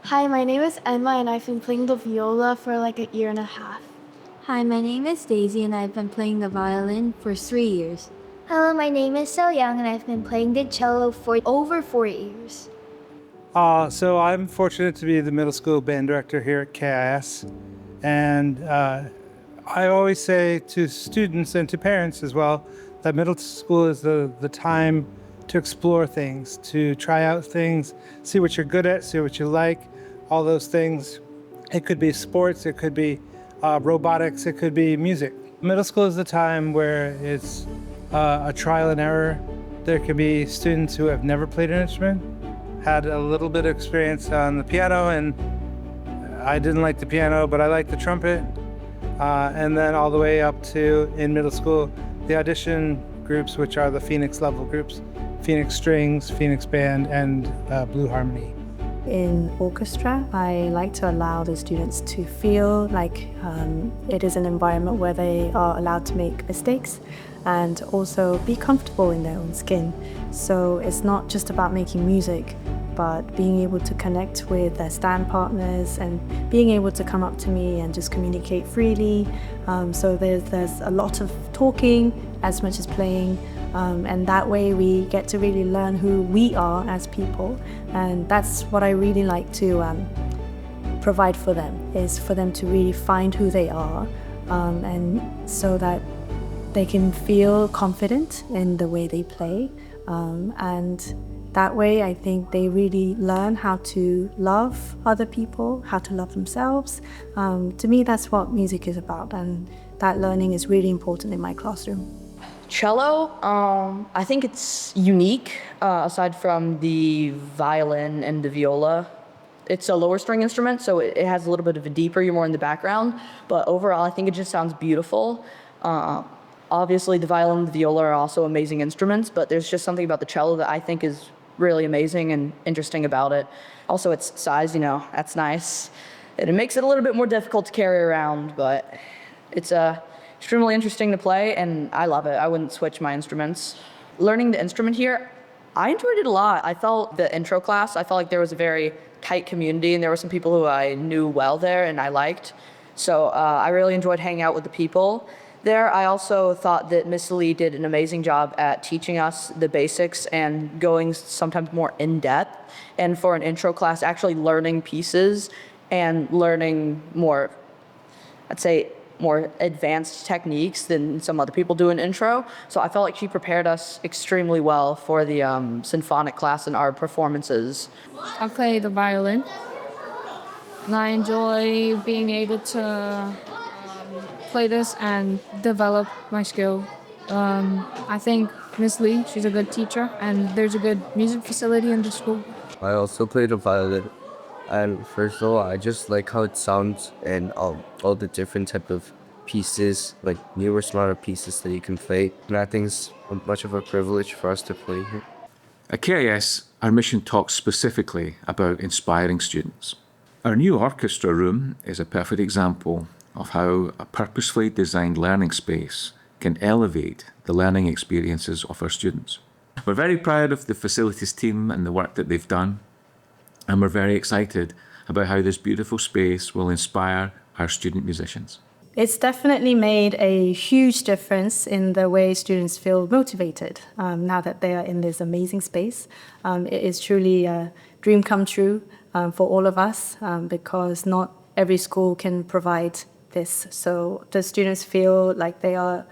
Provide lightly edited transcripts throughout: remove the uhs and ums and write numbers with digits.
Hi, my name is Emma and I've been playing the viola for like a year and a half. Hi, my name is Daisy and I've been playing the violin for 3 years. Hello, my name is So Young and I've been playing the cello for over 4 years. So I'm fortunate to be the middle school band director here at KIS. And I always say to students and to parents as well that middle school is the time to explore things, to try out things, see what you're good at, see what you like, all those things. It could be sports, it could be robotics, it could be music. Middle school is the time where it's a trial and error. There could be students who have never played an instrument, had a little bit of experience on the piano, and I didn't like the piano, but I liked the trumpet. And then all the way up to, in middle school, the audition groups, which are the Phoenix level groups, Phoenix Strings, Phoenix Band, and Blue Harmony. In Orchestra, I like to allow the students to feel like it is an environment where they are allowed to make mistakes and also be comfortable in their own skin. So it's not just about making music, but being able to connect with their stand partners and being able to come up to me and just communicate freely. So there's a lot of talking as much as playing. And that way we get to really learn who we are as people. And that's what I really like to provide for them, is for them to really find who they are, and so that they can feel confident in the way they play. And that way I think they really learn how to love other people, how to love themselves. To me, that's what music is about, and that learning is really important in my classroom. Cello, I think it's unique, aside from the violin and the viola. It's a lower string instrument, so it has a little bit of a deeper, you're more in the background, but overall I think it just sounds beautiful. Obviously the violin and the viola are also amazing instruments, but there's just something about the cello that I think is really amazing and interesting about it. Also its size, that's nice. And it makes it a little bit more difficult to carry around, but it's extremely interesting to play, and I love it. I wouldn't switch my instruments. Learning the instrument here, I enjoyed it a lot. I felt the intro class, I felt like there was a very tight community, and there were some people who I knew well there and I liked. So I really enjoyed hanging out with the people there. I also thought that Miss Lee did an amazing job at teaching us the basics and going sometimes more in depth. And for an intro class, actually learning pieces and learning more, I'd say, more advanced techniques than some other people do in intro. So I felt like she prepared us extremely well for the symphonic class and our performances. I play the violin, and I enjoy being able to play this and develop my skill. I think Miss Lee, she's a good teacher, and there's a good music facility in the school. I also play the violin. And first of all, I just like how it sounds and all the different type of pieces, like newer, smarter pieces that you can play. And I think it's much of a privilege for us to play here. At KIS, our mission talks specifically about inspiring students. Our new orchestra room is a perfect example of how a purposefully designed learning space can elevate the learning experiences of our students. We're very proud of the facilities team and the work that they've done. And we're very excited about how this beautiful space will inspire our student musicians. It's definitely made a huge difference in the way students feel motivated now that they are in this amazing space. It is truly a dream come true for all of us, because not every school can provide this. So the students feel like they are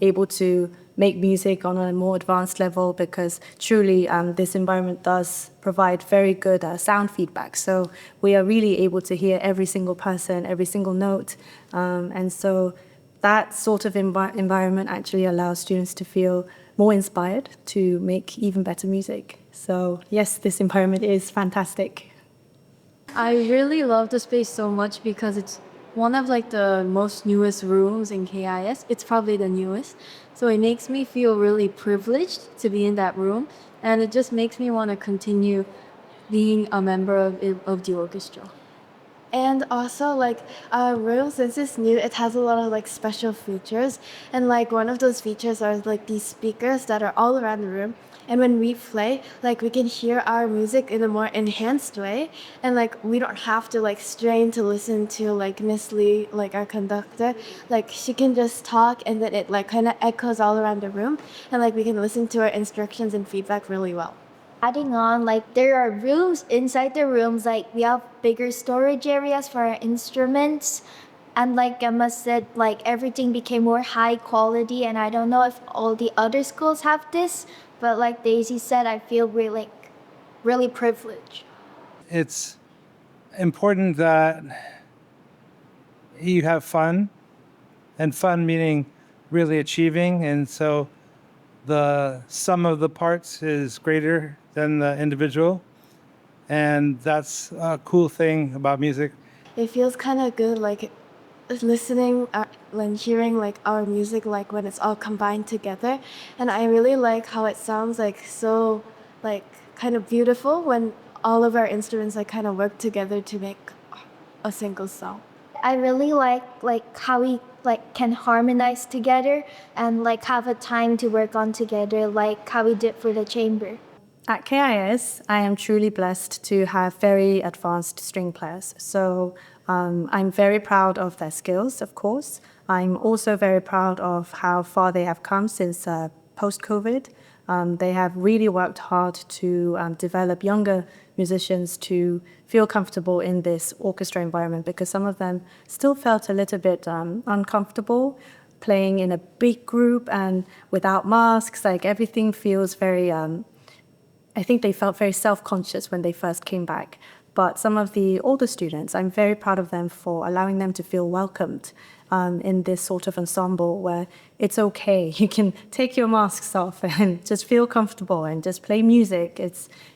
able to make music on a more advanced level, because truly this environment does provide very good sound feedback. So we are really able to hear every single person, every single note. And so that sort of environment actually allows students to feel more inspired to make even better music. So yes, this environment is fantastic. I really love the space so much because it's one of the most newest rooms in KIS. It's probably the newest. So it makes me feel really privileged to be in that room. And it just makes me want to continue being a member of the orchestra. And also like our room, since it's new, it has a lot of like special features. And like one of those features are like these speakers that are all around the room. And when we play, like we can hear our music in a more enhanced way. And like we don't have to like strain to listen to like Miss Lee, like our conductor. Like she can just talk and then it like kind of echoes all around the room. And like we can listen to her instructions and feedback really well. Adding on, like there are rooms inside the rooms, like we have bigger storage areas for our instruments. And like Emma said, like everything became more high quality. And I don't know if all the other schools have this, but like Daisy said, I feel really privileged. It's important that you have fun, and fun meaning really achieving. And so the sum of the parts is greater than the individual. And that's a cool thing about music. It feels kind of good, like listening and hearing like our music, like when it's all combined together. And I really like how it sounds like so, like kind of beautiful when all of our instruments like kind of work together to make a single song. I really like how we like can harmonize together and like have a time to work on together, like how we did for the chamber. At KIS, I am truly blessed to have very advanced string players. So I'm very proud of their skills, of course. I'm also very proud of how far they have come since post-COVID. They have really worked hard to develop younger musicians to feel comfortable in this orchestra environment, because some of them still felt a little bit uncomfortable playing in a big group and without masks. Like everything feels very I think they felt very self-conscious when they first came back. But some of the older students, I'm very proud of them for allowing them to feel welcomed in this sort of ensemble where it's okay. You can take your masks off and just feel comfortable and just play music.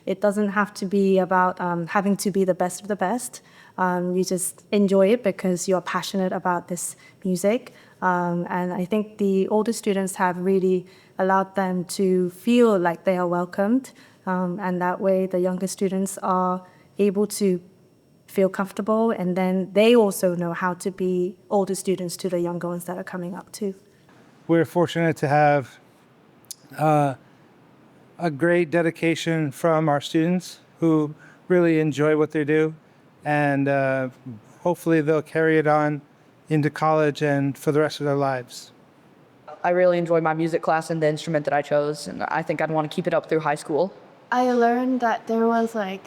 It doesn't have to be about having to be the best of the best. You just enjoy it because you're passionate about this music. And I think the older students have really allowed them to feel like they are welcomed. And that way the younger students are able to feel comfortable, and then they also know how to be older students to the younger ones that are coming up too. We're fortunate to have a great dedication from our students who really enjoy what they do, and hopefully they'll carry it on into college and for the rest of their lives. I really enjoy my music class and the instrument that I chose, and I think I'd want to keep it up through high school. I learned that there was like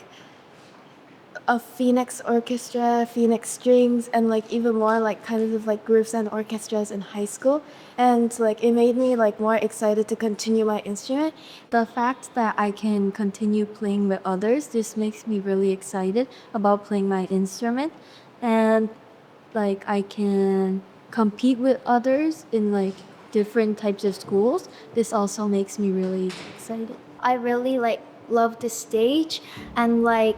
a Phoenix Orchestra, Phoenix Strings, and like even more like kind of like groups and orchestras in high school. And like it made me like more excited to continue my instrument. The fact that I can continue playing with others just makes me really excited about playing my instrument. And like I can compete with others in like different types of schools. This also makes me really excited. I really like love the stage, and like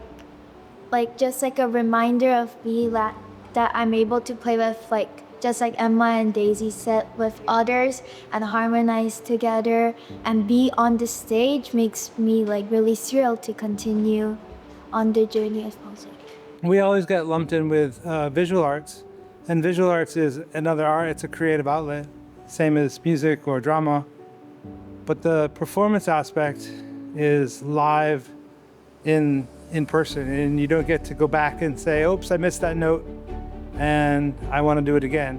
just like a reminder of me that I'm able to play with, like just like Emma and Daisy said, with others and harmonize together and be on the stage makes me like really thrilled to continue on the journey of music. We always get lumped in with visual arts, and visual arts is another art. It's a creative outlet, same as music or drama. But the performance aspect is live in person, and you don't get to go back and say, oops, I missed that note and I want to do it again.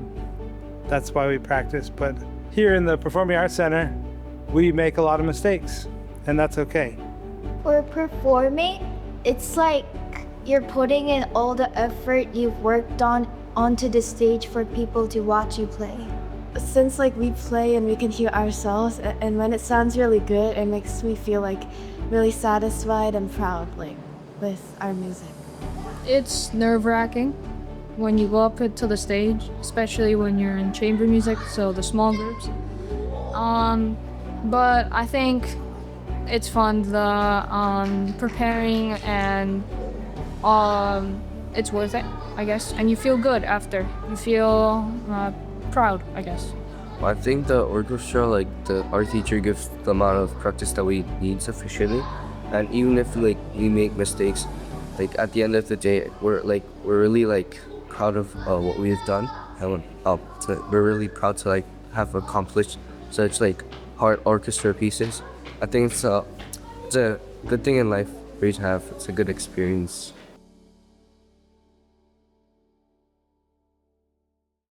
That's why we practice. But here in the Performing Arts Center, we make a lot of mistakes, and that's okay. For performing, it's like you're putting in all the effort you've worked on onto the stage for people to watch you play. Since like we play and we can hear ourselves, and when it sounds really good, it makes me feel like really satisfied and proud like with our music. It's nerve-wracking when you go up to the stage, especially when you're in chamber music, so the small groups. But I think it's fun, the preparing, and it's worth it, I guess. And you feel good after. You feel proud, I guess. I think the orchestra, like our teacher gives the amount of practice that we need sufficiently, and even if like we make mistakes, like at the end of the day, we're really like proud of what we've done, and we're really proud to like have accomplished such like hard orchestra pieces. I think it's a good thing in life for you to have. It's a good experience.